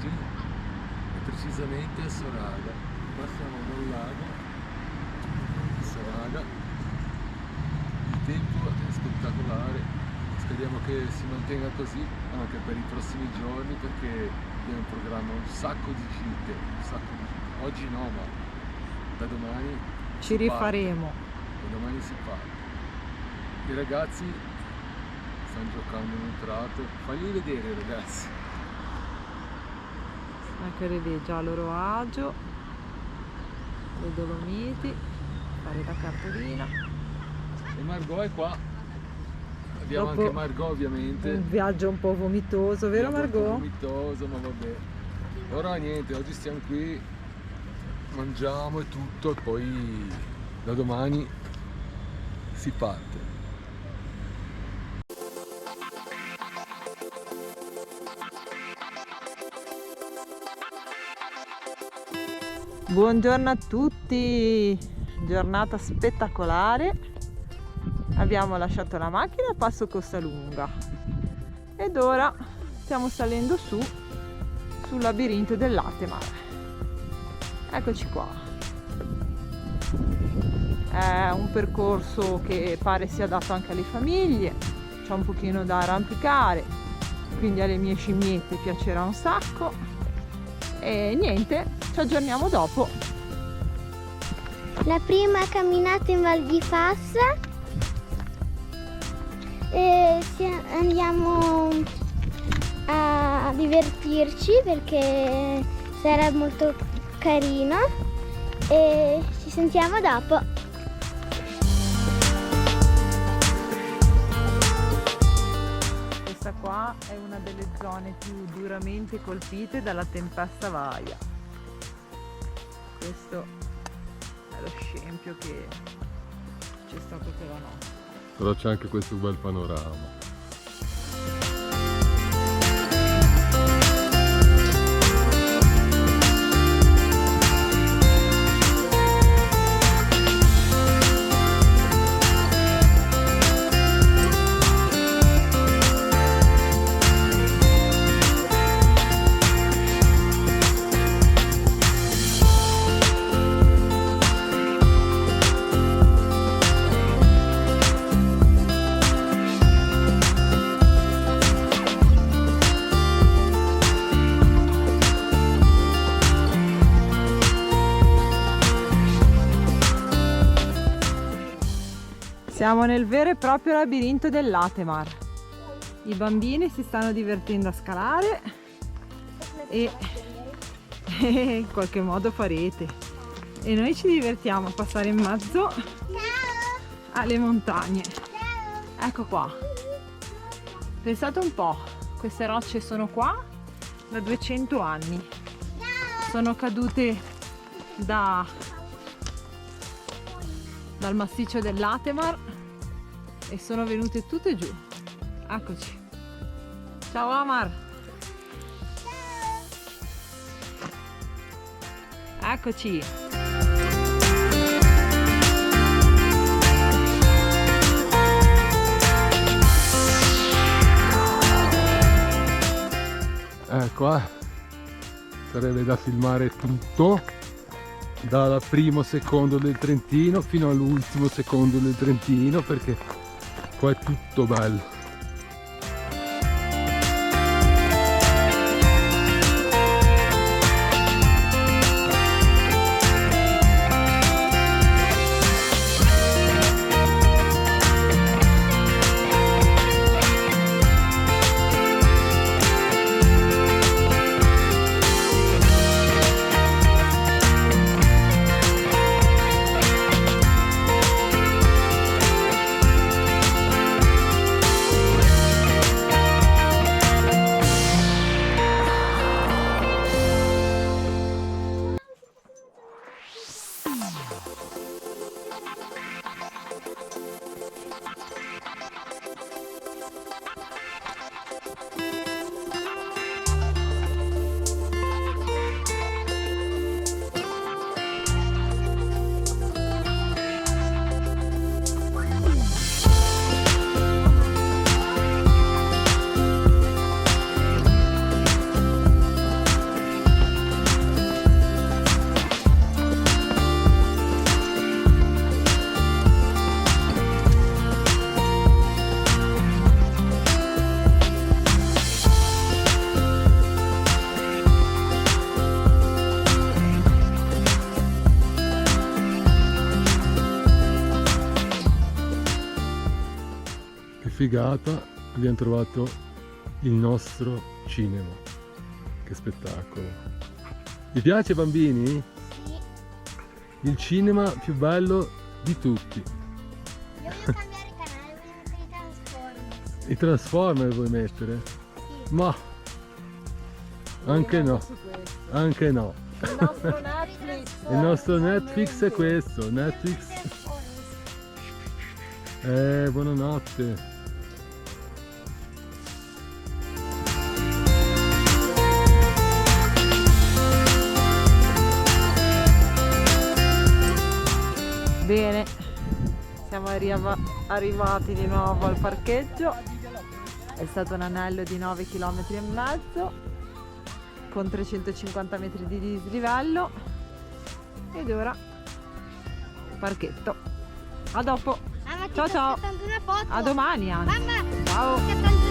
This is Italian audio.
oggi e precisamente a Soraga. Qua siamo nel lago Soraga, il tempo è spettacolare, speriamo che si mantenga così anche per i prossimi giorni perché abbiamo in programma un sacco di gite, oggi no ma da domani ci rifaremo. Da domani si parte. I ragazzi stanno giocando in un prato, fagli vedere i ragazzi. Eccoli lì, già a loro agio, le Dolomiti, fare la cartolina. E Margot è qua. Abbiamo Dopo anche Margot ovviamente. Un viaggio un po' vomitoso, vero Margot? Un po' vomitoso, ma vabbè. Ora niente, oggi stiamo qui, mangiamo e tutto e poi da domani si parte. Buongiorno a tutti, giornata spettacolare, abbiamo lasciato la macchina a Passo Costalunga ed ora stiamo salendo sul labirinto del Latemar. Eccoci qua, è un percorso che pare sia adatto anche alle famiglie, c'è un pochino da arrampicare, quindi alle mie scimmiette piacerà un sacco e niente. Ci aggiorniamo dopo. La prima camminata in Val di Fassa e andiamo a divertirci perché sarà molto carino e ci sentiamo dopo. Questa qua è una delle zone più duramente colpite dalla tempesta Vaia. Questo è lo scempio che c'è stato quella notte. Però c'è anche questo bel panorama. Siamo nel vero e proprio labirinto del Latemar. I bambini si stanno divertendo a scalare e in qualche modo farete. E noi ci divertiamo a passare in mezzo alle montagne. Ecco qua. Pensate un po', queste rocce sono qua da 200 anni. Sono cadute dal massiccio del Latemar e sono venute tutte giù. Eccoci. Ciao Amar. Eccoci. Qua sarebbe da filmare tutto, dal primo secondo del Trentino fino all'ultimo secondo del Trentino, perché qua è tutto bello. figata, abbiamo trovato il nostro cinema. Che spettacolo! Vi piace, bambini? Sì. Il cinema più bello di tutti. Io voglio cambiare canale, voglio mettere i Transformers. I Transformer vuoi mettere? Sì. Ma anche no, anche no. Il nostro Netflix. Il nostro Netflix è questo, Netflix. Buonanotte. Bene, siamo arrivati di nuovo al parcheggio. È stato un anello di 9,5 km con 350 metri di dislivello ed ora parchetto. A dopo. Mamma, ti Ciao, sto ciao. scattando una foto. A domani anche. Mamma, Ciao. ti sto scattando